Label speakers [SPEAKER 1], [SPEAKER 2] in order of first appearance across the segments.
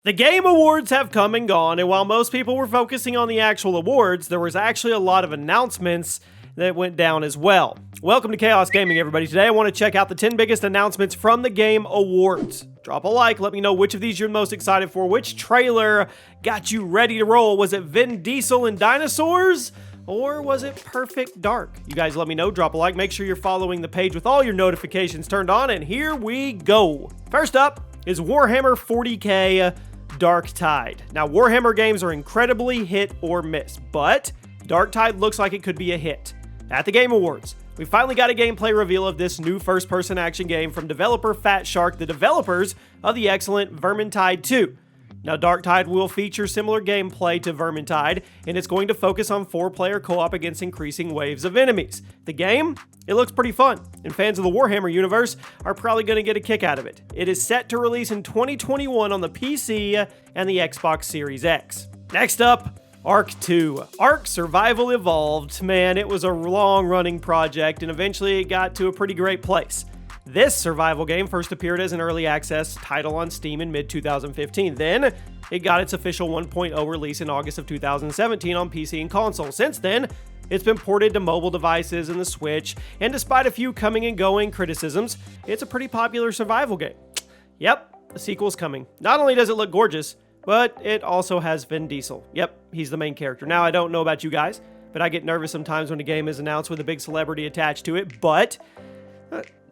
[SPEAKER 1] The Game Awards have come and gone, and while most people were focusing on the actual awards, there was actually a lot of announcements that went down as well. Welcome to ChaosGaming, everybody. Today I want to check out the 10 biggest announcements from the Game Awards. Drop a like, let me know which of these you're most excited for, which trailer got you ready to roll. Was it Vin Diesel and dinosaurs? Or was it Perfect Dark? You guys let me know, drop a like, make sure you're following the page with all your notifications turned on, and here we go. First up is Warhammer 40k Darktide. Now, Warhammer games are incredibly hit or miss, but Darktide looks like it could be a hit. At the Game Awards, we finally got a gameplay reveal of this new first-person action game from developer Fat Shark, the developers of the excellent Vermintide 2. Now, Darktide will feature similar gameplay to Vermintide, and it's going to focus on 4-player co-op against increasing waves of enemies. The game, it looks pretty fun, and fans of the Warhammer universe are probably going to get a kick out of it. It is set to release in 2021 on the PC and the Xbox Series X. Next up, Ark 2. Ark Survival Evolved. Man, it was a long-running project, and eventually it got to a pretty great place. This survival game first appeared as an early access title on Steam in mid-2015. Then, it got its official 1.0 release in August of 2017 on PC and console. Since then, it's been ported to mobile devices and the Switch, and despite a few coming and going criticisms, it's a pretty popular survival game. Yep, a sequel's coming. Not only does it look gorgeous, but it also has Vin Diesel. Yep, he's the main character. Now, I don't know about you guys, but I get nervous sometimes when a game is announced with a big celebrity attached to it, but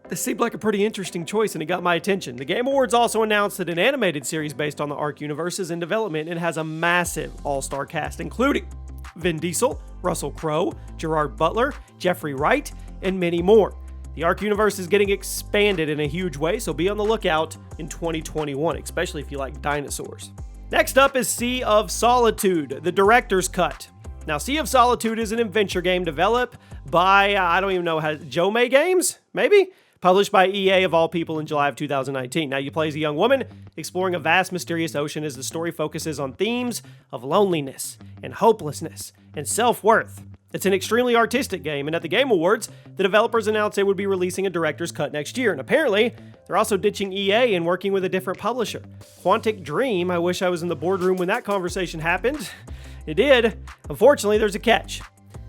[SPEAKER 1] this seemed like a pretty interesting choice, and it got my attention. The Game Awards also announced that an animated series based on the Ark universe is in development and has a massive all-star cast, including Vin Diesel, Russell Crowe, Gerard Butler, Jeffrey Wright, and many more. The Ark universe is getting expanded in a huge way, so be on the lookout in 2021, especially if you like dinosaurs. Next up is Sea of Solitude, the director's cut. Now, Sea of Solitude is an adventure game developed by, I don't even know how, Jomei Games, maybe? Published by EA of all people in July of 2019. Now, you play as a young woman exploring a vast, mysterious ocean as the story focuses on themes of loneliness and hopelessness and self-worth. It's an extremely artistic game, and at the Game Awards, the developers announced they would be releasing a director's cut next year, and apparently, they're also ditching EA and working with a different publisher. Quantic Dream, I wish I was in the boardroom when that conversation happened. It did. Unfortunately, there's a catch.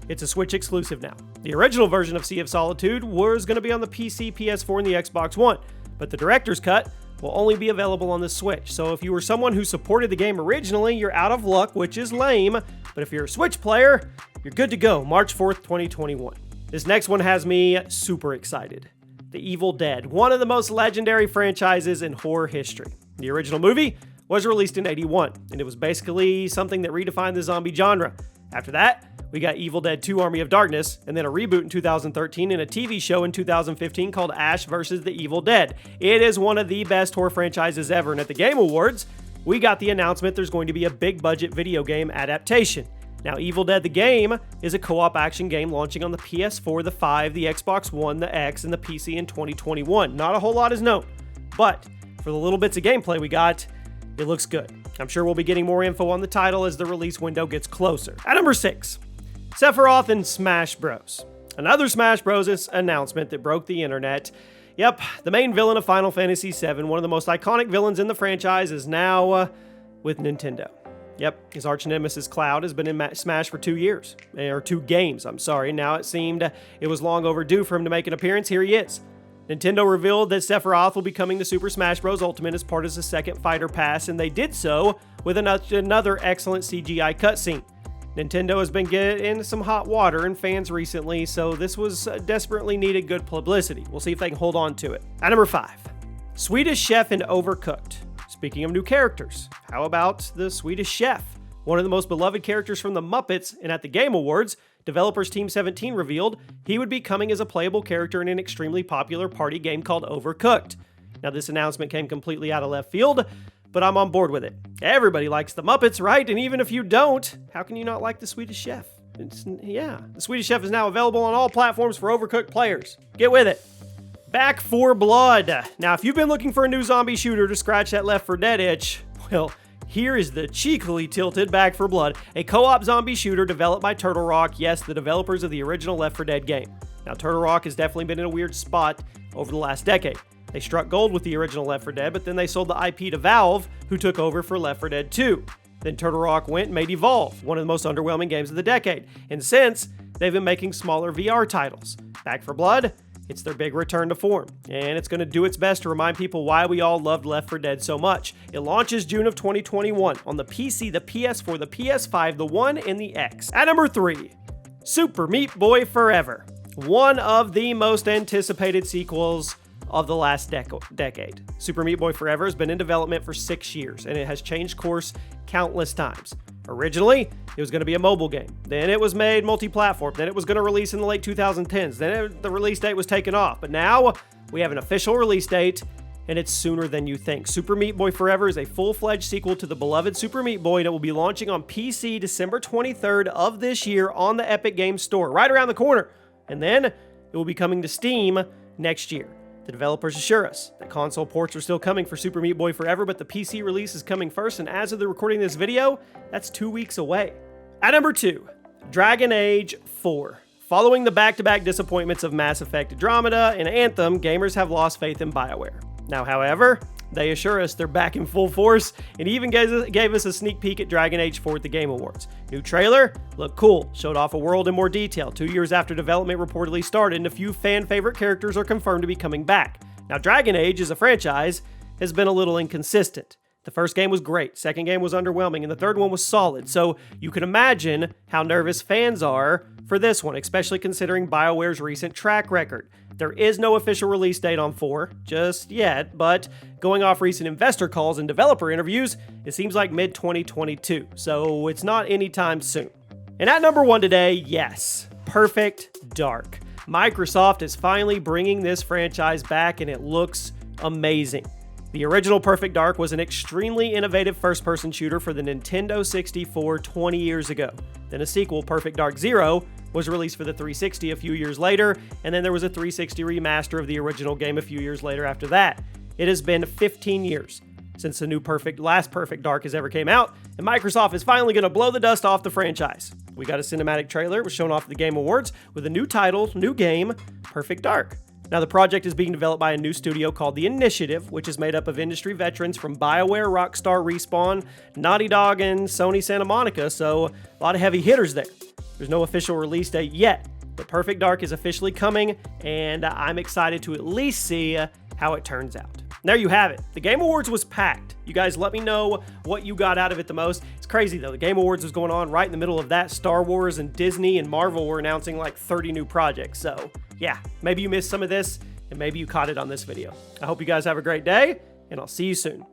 [SPEAKER 1] It's a Switch exclusive now. The original version of Sea of Solitude was going to be on the PC, PS4, and the Xbox One, but the director's cut will only be available on the Switch. So if you were someone who supported the game originally, you're out of luck, which is lame, but if you're a Switch player, you're good to go, March 4th, 2021. This next one has me super excited. The Evil Dead, one of the most legendary franchises in horror history. The original movie was released in '81, and it was basically something that redefined the zombie genre. After that, we got Evil Dead 2 Army of Darkness, and then a reboot in 2013 and a TV show in 2015 called Ash vs. the Evil Dead. It is one of the best horror franchises ever, and at the Game Awards, we got the announcement there's going to be a big budget video game adaptation. Now, Evil Dead the game is a co-op action game launching on the PS4, the 5, the Xbox One, the X, and the PC in 2021. Not a whole lot is known, but for the little bits of gameplay we got, it looks good. I'm sure we'll be getting more info on the title as the release window gets closer. At number 6, Sephiroth and Smash Bros. Another Smash Bros. Announcement that broke the internet. Yep, the main villain of Final Fantasy VII, one of the most iconic villains in the franchise, is now with Nintendo. Yep, his arch nemesis Cloud has been in Smash for 2 years, or 2 games, I'm sorry. Now it seemed it was long overdue for him to make an appearance. Here he is. Nintendo revealed that Sephiroth will be coming to Super Smash Bros. Ultimate as part of the second Fighter Pass, and they did so with another excellent CGI cutscene. Nintendo has been getting some hot water and fans recently, so this was desperately needed good publicity. We'll see if they can hold on to it. At number 5, Swedish Chef and Overcooked. Speaking of new characters, how about the Swedish Chef? One of the most beloved characters from the Muppets, and at the Game Awards, developers Team 17 revealed he would be coming as a playable character in an extremely popular party game called Overcooked. Now, this announcement came completely out of left field, but I'm on board with it. Everybody likes the Muppets, right? And even if you don't, how can you not like the Swedish Chef? The Swedish Chef is now available on all platforms for Overcooked players. Get with it. Back 4 Blood. Now, if you've been looking for a new zombie shooter to scratch that Left 4 Dead itch, well, here is the cheekily tilted Back 4 Blood, a co-op zombie shooter developed by Turtle Rock, yes, the developers of the original Left 4 Dead game. Now, Turtle Rock has definitely been in a weird spot over the last decade. They struck gold with the original Left 4 Dead, but then they sold the IP to Valve, who took over for Left 4 Dead 2. Then Turtle Rock went and made Evolve, one of the most underwhelming games of the decade. And since, they've been making smaller VR titles. Back 4 Blood, it's their big return to form, and it's going to do its best to remind people why we all loved Left 4 Dead so much. It launches June of 2021 on the PC, the PS4, the PS5, the One, and the X. At number 3, Super Meat Boy Forever. One of the most anticipated sequels of the last decade. Super Meat Boy Forever has been in development for 6 years, and it has changed course countless times. Originally, it was going to be a mobile game. Then it was made multi-platform. Then it was going to release in the late 2010s. Then the release date was taken off. But now, we have an official release date, and it's sooner than you think. Super Meat Boy Forever is a full-fledged sequel to the beloved Super Meat Boy, and it will be launching on PC December 23rd of this year on the Epic Games Store, right around the corner. And then, it will be coming to Steam next year. The developers assure us that console ports are still coming for Super Meat Boy Forever, but the PC release is coming first, and as of the recording of this video, that's 2 weeks away. At number 2, Dragon Age 4. Following the back-to-back disappointments of Mass Effect Andromeda and Anthem, gamers have lost faith in BioWare. Now, however, they assure us they're back in full force, and even gave us a sneak peek at Dragon Age 4 at the Game Awards. New trailer, looked cool, showed off a world in more detail. 2 years after development reportedly started, and a few fan-favorite characters are confirmed to be coming back. Now, Dragon Age, as a franchise, has been a little inconsistent. The first game was great, second game was underwhelming, and the third one was solid, so you can imagine how nervous fans are for this one, especially considering BioWare's recent track record. There is no official release date on 4 just yet, but going off recent investor calls and developer interviews, it seems like mid-2022, so it's not anytime soon. And at number 1 today, yes, Perfect Dark. Microsoft is finally bringing this franchise back, and it looks amazing. The original Perfect Dark was an extremely innovative first-person shooter for the Nintendo 64 20 years ago. Then a sequel, Perfect Dark Zero, was released for the 360 a few years later, and then there was a 360 remaster of the original game a few years later after that. It has been 15 years since the new last Perfect Dark has ever came out, and Microsoft is finally going to blow the dust off the franchise. We got a cinematic trailer, it was shown off at the Game Awards, with a new title, new game, Perfect Dark. Now, the project is being developed by a new studio called The Initiative, which is made up of industry veterans from BioWare, Rockstar, Respawn, Naughty Dog, and Sony Santa Monica, so a lot of heavy hitters there. There's no official release date yet, but Perfect Dark is officially coming, and I'm excited to at least see how it turns out. There you have it. The Game Awards was packed. You guys let me know what you got out of it the most. It's crazy though. The Game Awards was going on right in the middle of that. Star Wars and Disney and Marvel were announcing like 30 new projects. So yeah, maybe you missed some of this and maybe you caught it on this video. I hope you guys have a great day and I'll see you soon.